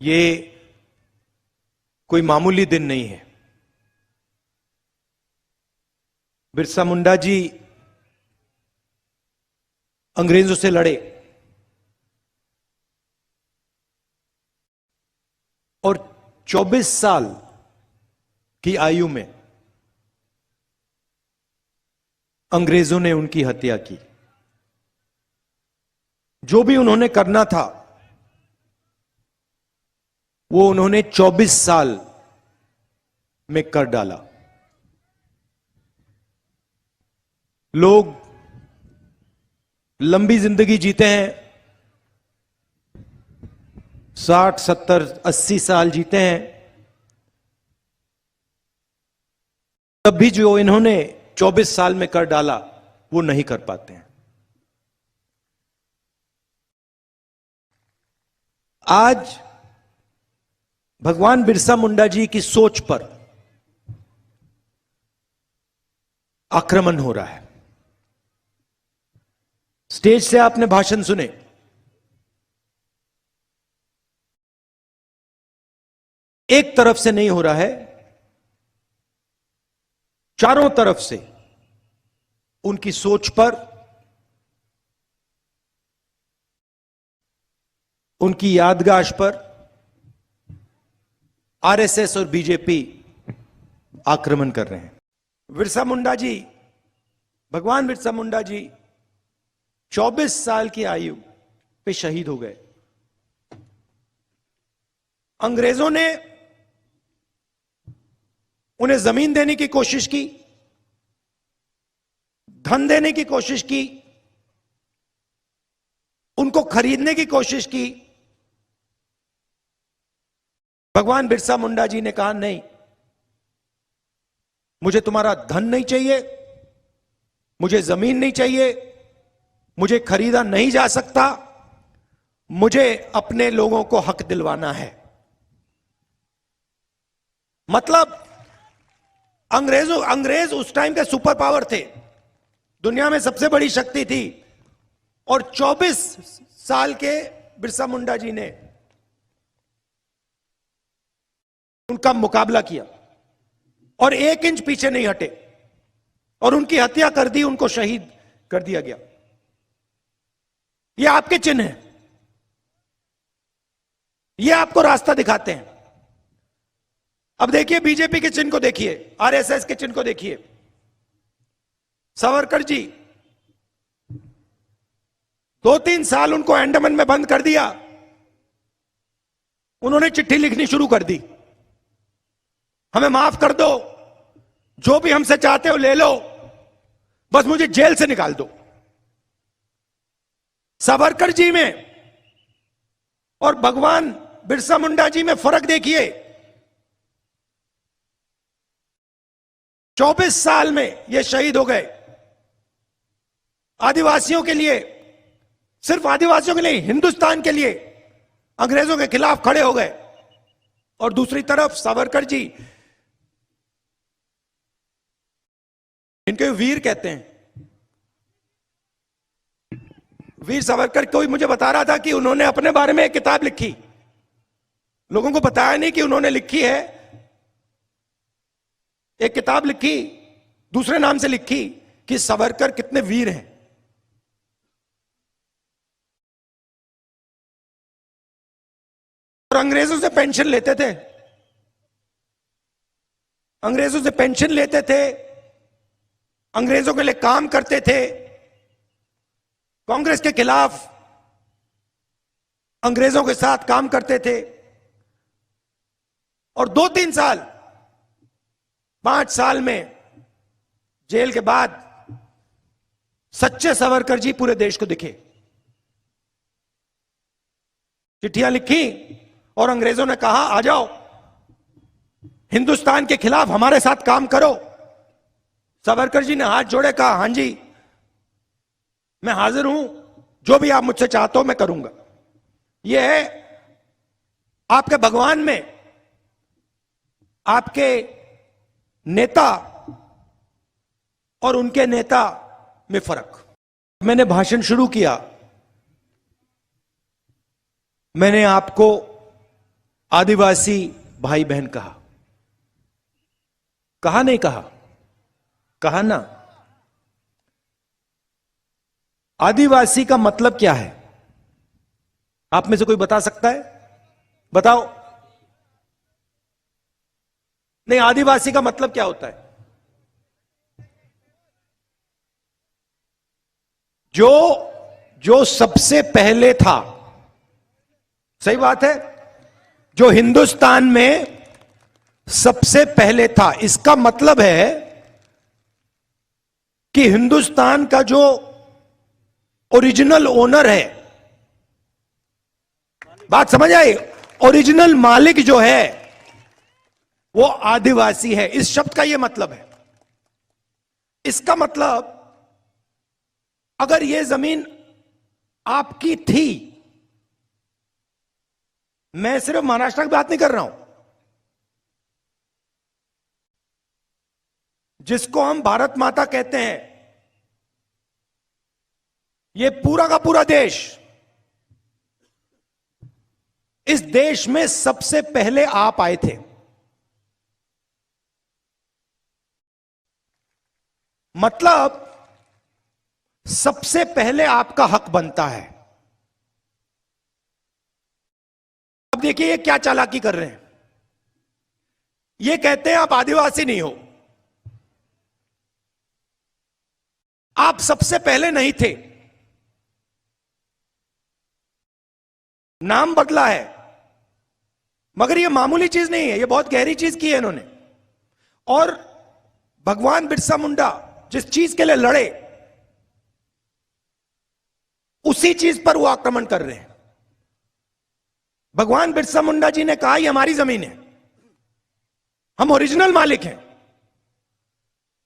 ये कोई मामूली दिन नहीं है। बिरसा मुंडा जी अंग्रेजों से लड़े और 24 साल की आयु में अंग्रेजों ने उनकी हत्या की। जो भी उन्होंने करना था वो उन्होंने 24 साल में कर डाला। लोग लंबी जिंदगी जीते हैं, 60, 70, 80 साल जीते हैं, तब भी जो इन्होंने 24 साल में कर डाला वो नहीं कर पाते हैं। आज भगवान बिरसा मुंडा जी की सोच पर आक्रमण हो रहा है। स्टेज से आपने भाषण सुने, एक तरफ से नहीं हो रहा है, चारों तरफ से उनकी सोच पर, उनकी यादगाश पर आरएसएस और बीजेपी आक्रमण कर रहे हैं। बिरसा मुंडा जी, भगवान बिरसा मुंडा जी 24 साल की आयु पे शहीद हो गए। अंग्रेजों ने उन्हें जमीन देने की कोशिश की, धन देने की कोशिश की, उनको खरीदने की कोशिश की। भगवान बिरसा मुंडा जी ने कहा, नहीं, मुझे तुम्हारा धन नहीं चाहिए, मुझे जमीन नहीं चाहिए, मुझे खरीदा नहीं जा सकता, मुझे अपने लोगों को हक दिलवाना है। मतलब अंग्रेज उस टाइम के सुपर पावर थे, दुनिया में सबसे बड़ी शक्ति थी, और 24 साल के बिरसा मुंडा जी ने उनका मुकाबला किया और 1 इंच पीछे नहीं हटे और उनकी हत्या कर दी, उनको शहीद कर दिया गया। ये आपके चिन्ह हैं, ये आपको रास्ता दिखाते हैं। अब देखिए बीजेपी के चिन्ह को देखिए, आरएसएस के चिन्ह को देखिए। सावरकर जी 2-3 साल उनको अंडमान में बंद कर दिया, उन्होंने चिट्ठी लिखनी शुरू कर दी, हमें माफ कर दो, जो भी हमसे चाहते हो ले लो, बस मुझे जेल से निकाल दो। सावरकर जी में और भगवान बिरसा मुंडा जी में फर्क देखिए। 24 साल में ये शहीद हो गए। आदिवासियों के लिए, सिर्फ आदिवासियों के लिए, हिंदुस्तान के लिए अंग्रेजों के खिलाफ खड़े हो गए। और दूसरी तरफ सावरकर जी, इनके वीर कहते हैं, वीर सावरकर। कोई मुझे बता रहा था कि उन्होंने अपने बारे में एक किताब लिखी, लोगों को बताया नहीं कि उन्होंने लिखी है। एक किताब लिखी, दूसरे नाम से लिखी, कि सावरकर कितने वीर हैं। और अंग्रेजों से पेंशन लेते थे, अंग्रेजों से पेंशन लेते थे, अंग्रेजों के लिए काम करते थे, कांग्रेस के खिलाफ अंग्रेजों के साथ काम करते थे। और 2-3 साल, 5 साल में जेल के बाद सच्चे सावरकर जी पूरे देश को दिखे। चिट्ठियां लिखी और अंग्रेजों ने कहा, आ जाओ, हिंदुस्तान के खिलाफ हमारे साथ काम करो। सावरकर जी ने हाथ जोड़े, कहा, हां जी, मैं हाजिर हूं, जो भी आप मुझसे चाहते हो मैं करूंगा। यह है आपके भगवान में, आपके नेता और उनके नेता में फर्क। मैंने भाषण शुरू किया, मैंने आपको आदिवासी भाई बहन कहा? कहा नहीं कहा? कहा ना। आदिवासी का मतलब क्या है? आप में से कोई बता सकता है? बताओ। नहीं, आदिवासी का मतलब क्या होता है? जो जो सबसे पहले था। सही बात है। जो हिंदुस्तान में सबसे पहले था, इसका मतलब है कि हिंदुस्तान का जो ओरिजिनल ओनर है, बात समझ आई? ओरिजिनल मालिक जो है वो आदिवासी है। इस शब्द का यह मतलब है। इसका मतलब अगर यह जमीन आपकी थी, मैं सिर्फ महाराष्ट्र की बात नहीं कर रहा हूं, जिसको हम भारत माता कहते हैं, यह पूरा का पूरा देश, इस देश में सबसे पहले आप आए थे। मतलब सबसे पहले आपका हक बनता है। अब देखिए ये क्या चालाकी कर रहे हैं। ये कहते हैं आप आदिवासी नहीं हो, आप सबसे पहले नहीं थे, नाम बदला है। मगर ये मामूली चीज नहीं है, ये बहुत गहरी चीज की है इन्होंने। और भगवान बिरसा मुंडा जिस चीज के लिए लड़े, उसी चीज पर वो आक्रमण कर रहे हैं। भगवान बिरसा मुंडा जी ने कहा ये हमारी जमीन है, हम ओरिजिनल मालिक हैं।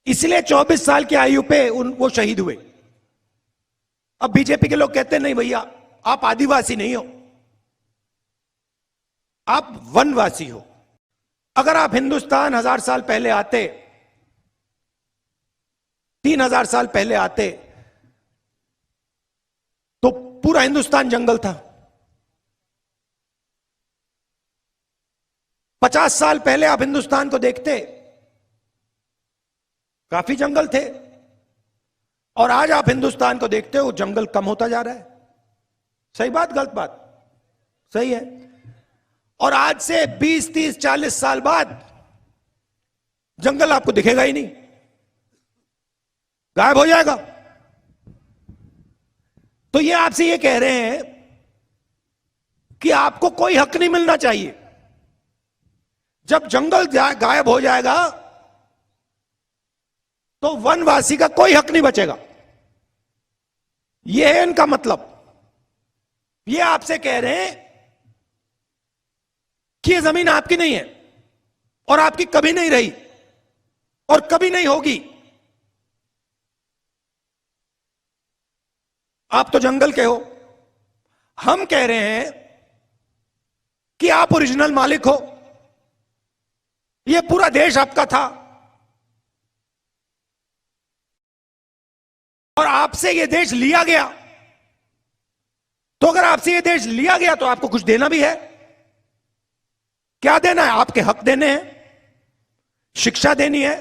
इसलिए 24 साल की आयु पे वो शहीद हुए। अब बीजेपी के लोग कहते हैं नहीं भैया, आप आदिवासी नहीं हो, आप वनवासी हो। अगर आप हिंदुस्तान 1000 साल पहले आते, 3000 साल पहले आते, तो पूरा हिंदुस्तान जंगल था। 50 साल पहले आप हिंदुस्तान को देखते, काफी जंगल थे। और आज आप हिंदुस्तान को देखते हो, जंगल कम होता जा रहा है। सही बात गलत बात? सही है। और आज से 20, 30, 40 साल बाद जंगल आपको दिखेगा ही नहीं, गायब हो जाएगा। तो ये आपसे ये कह रहे हैं कि आपको कोई हक नहीं मिलना चाहिए। जब जंगल गायब हो जाएगा तो वनवासी का कोई हक नहीं बचेगा। यह है इनका मतलब। ये आपसे कह रहे हैं कि यह जमीन आपकी नहीं है और आपकी कभी नहीं रही और कभी नहीं होगी। आप तो जंगल के हो। हम कह रहे हैं कि आप ओरिजिनल मालिक हो, यह पूरा देश आपका था और आपसे यह देश लिया गया। तो अगर आपसे यह देश लिया गया तो आपको कुछ देना भी है। क्या देना है? आपके हक देने हैं, शिक्षा देनी है,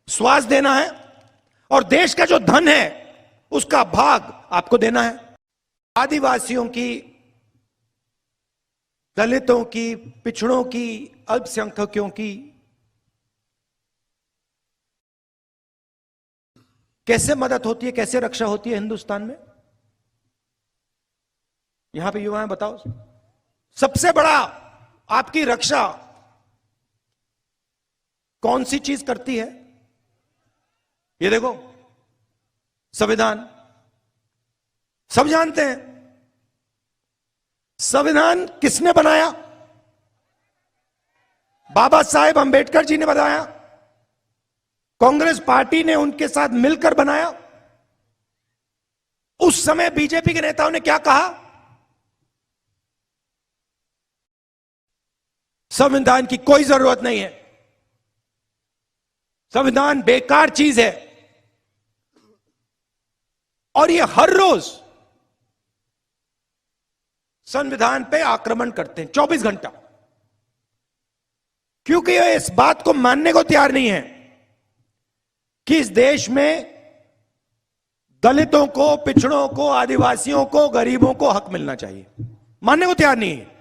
स्वास्थ्य देना है, और देश का जो धन है उसका भाग आपको देना है। आदिवासियों की, दलितों की, पिछड़ों की, अल्पसंख्यकों की कैसे मदद होती है, कैसे रक्षा होती है हिंदुस्तान में? यहां पे युवा हैं, बताओ। सबसे बड़ा आपकी रक्षा कौन सी चीज करती है? ये देखो, संविधान। सब जानते हैं संविधान किसने बनाया? बाबा साहेब अंबेडकर जी ने बनाया। कांग्रेस पार्टी ने उनके साथ मिलकर बनाया। उस समय बीजेपी के नेताओं ने क्या कहा? संविधान की कोई जरूरत नहीं है, संविधान बेकार चीज है। और ये हर रोज संविधान पे आक्रमण करते हैं, 24 घंटा। क्योंकि वे इस बात को मानने को तैयार नहीं है कि इस देश में दलितों को, पिछड़ों को, आदिवासियों को, गरीबों को हक मिलना चाहिए। मानने को तैयार नहीं है।